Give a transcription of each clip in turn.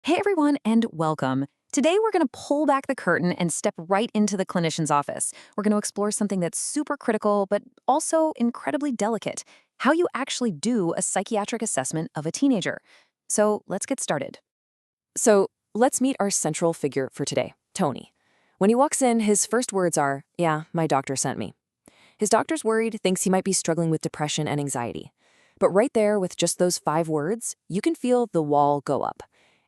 Hey everyone, and welcome. Today we're going to pull back the curtain and step right into the clinician's office. We're going to explore something that's super critical, but also incredibly delicate: how you actually do a psychiatric assessment of a teenager. So let's get started. So let's meet our central figure for today, Tony. When he walks in, his first words are, "Yeah, my doctor sent me." His doctor's worried, thinks he might be struggling with depression and anxiety. But right there, with just those 5 words, you can feel the wall go up.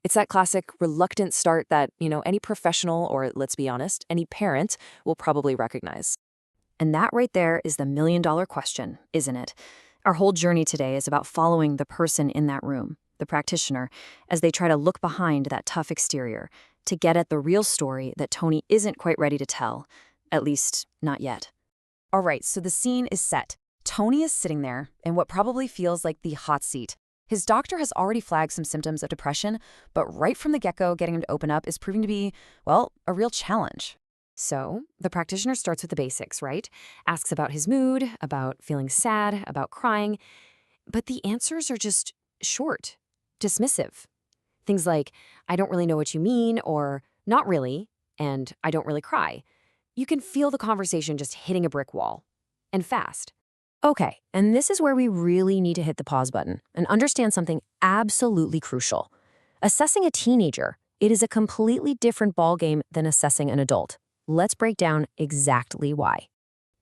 It's that classic reluctant start that, any professional, or let's be honest, any parent will probably recognize. And that right there is the million-dollar question, isn't it? Our whole journey today is about following the person in that room, the practitioner, as they try to look behind that tough exterior to get at the real story that Tony isn't quite ready to tell, at least not yet. All right, so the scene is set. Tony is sitting there in what probably feels like the hot seat. His doctor has already flagged some symptoms of depression, but right from the get-go, getting him to open up is proving to be, well, a real challenge. So the practitioner starts with the basics, right? Asks about his mood, about feeling sad, about crying, but the answers are just short, dismissive. Things like, "I don't really know what you mean," or "not really," and "I don't really cry." You can feel the conversation just hitting a brick wall, and fast. Okay, and this is where we really need to hit the pause button and understand something absolutely crucial. Assessing a teenager, it is a completely different ballgame than assessing an adult. Let's break down exactly why.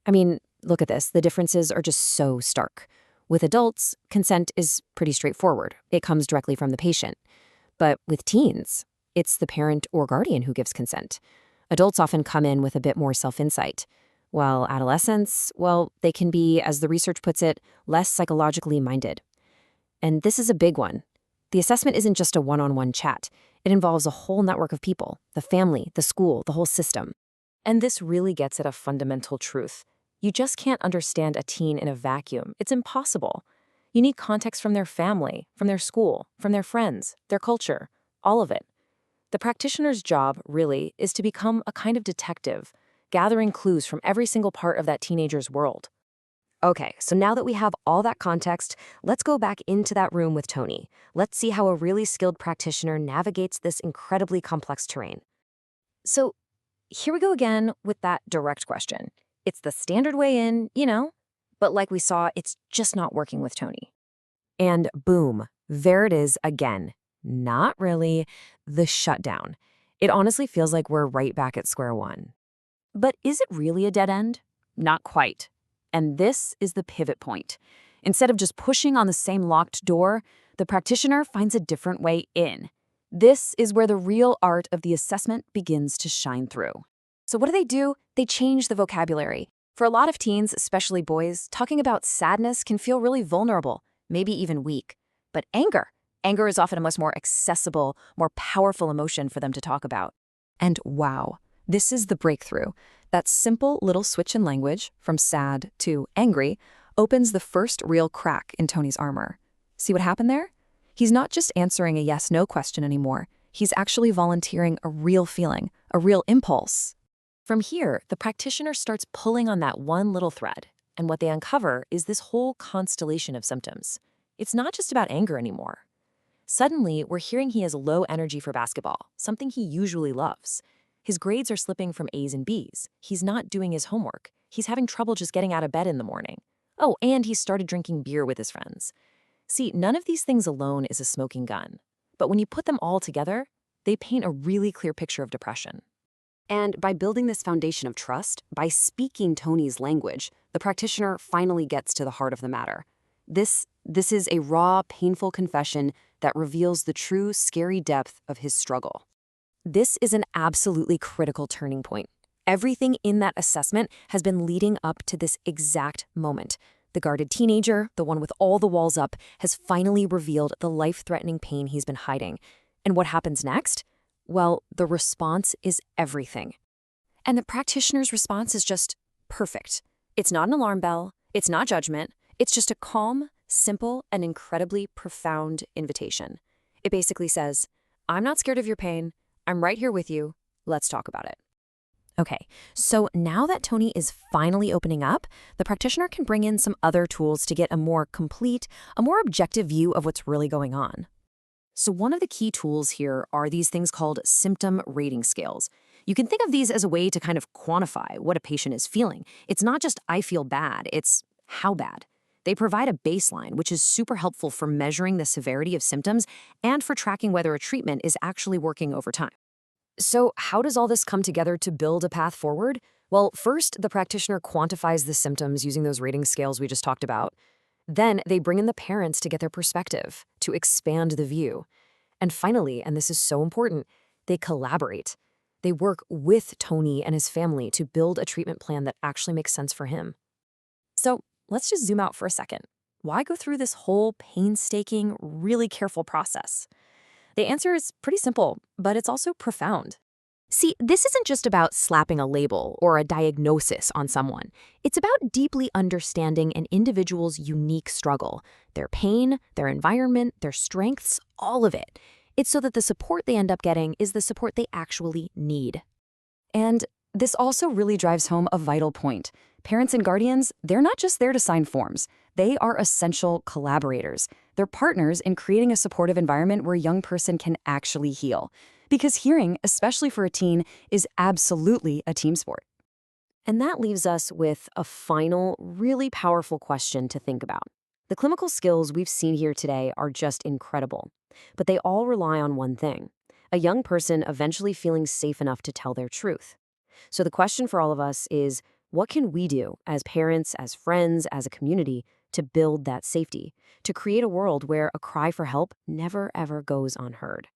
I mean, look at this. The differences are just so stark. With adults, consent is pretty straightforward. It comes directly from the patient. But with teens, it's the parent or guardian who gives consent. Adults often come in with a bit more self-insight, while adolescents, well, they can be, as the research puts it, less psychologically minded. And this is a big one. The assessment isn't just a one-on-one chat. It involves a whole network of people: the family, the school, the whole system. And this really gets at a fundamental truth. You just can't understand a teen in a vacuum. It's impossible. You need context from their family, from their school, from their friends, their culture, all of it. The practitioner's job, really, is to become a kind of detective, gathering clues from every single part of that teenager's world. Okay, so now that we have all that context, let's go back into that room with Tony. Let's see how a really skilled practitioner navigates this incredibly complex terrain. So here we go again with that direct question. It's the standard way in, but like we saw, it's just not working with Tony. And boom, there it is again. Not really. The shutdown. It honestly feels like we're right back at square one. But is it really a dead end? Not quite. And this is the pivot point. Instead of just pushing on the same locked door, the practitioner finds a different way in. This is where the real art of the assessment begins to shine through. So what do? They change the vocabulary. For a lot of teens, especially boys, talking about sadness can feel really vulnerable, maybe even weak. But anger is often a much more accessible, more powerful emotion for them to talk about. And wow, this is the breakthrough. That simple little switch in language, from sad to angry, opens the first real crack in Tony's armor. See what happened there? He's not just answering a yes-no question anymore. He's actually volunteering a real feeling, a real impulse. From here, the practitioner starts pulling on that one little thread, and what they uncover is this whole constellation of symptoms. It's not just about anger anymore. Suddenly, we're hearing he has low energy for basketball, something he usually loves. His grades are slipping from A's and B's. He's not doing his homework. He's having trouble just getting out of bed in the morning. Oh, and he started drinking beer with his friends. See, none of these things alone is a smoking gun. But when you put them all together, they paint a really clear picture of depression. And by building this foundation of trust, by speaking Tony's language, the practitioner finally gets to the heart of the matter. This is a raw, painful confession that reveals the true, scary depth of his struggle. This is an absolutely critical turning point. Everything in that assessment has been leading up to this exact moment. The guarded teenager, the one with all the walls up, has finally revealed the life-threatening pain he's been hiding. And what happens next? Well, the response is everything. And the practitioner's response is just perfect. It's not an alarm bell. It's not judgment. It's just a calm, simple, and incredibly profound invitation. It basically says, "I'm not scared of your pain. I'm right here with you. Let's talk about it." Okay, so now that Tony is finally opening up, the practitioner can bring in some other tools to get a more complete, a more objective view of what's really going on. So one of the key tools here are these things called symptom rating scales. You can think of these as a way to kind of quantify what a patient is feeling. It's not just I feel bad, it's how bad. They provide a baseline, which is super helpful for measuring the severity of symptoms and for tracking whether a treatment is actually working over time. So, how does all this come together to build a path forward? Well, first, the practitioner quantifies the symptoms using those rating scales we just talked about. Then, they bring in the parents to get their perspective, to expand the view. And finally, and this is so important, they collaborate. They work with Tony and his family to build a treatment plan that actually makes sense for him. So, let's just zoom out for a second. Why go through this whole painstaking, really careful process? The answer is pretty simple, but it's also profound. See, this isn't just about slapping a label or a diagnosis on someone. It's about deeply understanding an individual's unique struggle, their pain, their environment, their strengths, all of it. It's so that the support they end up getting is the support they actually need. And this also really drives home a vital point. Parents and guardians, they're not just there to sign forms. They are essential collaborators. They're partners in creating a supportive environment where a young person can actually heal. Because hearing, especially for a teen, is absolutely a team sport. And that leaves us with a final, really powerful question to think about. The clinical skills we've seen here today are just incredible, but they all rely on one thing: a young person eventually feeling safe enough to tell their truth. So the question for all of us is, what can we do as parents, as friends, as a community to build that safety, to create a world where a cry for help never ever goes unheard?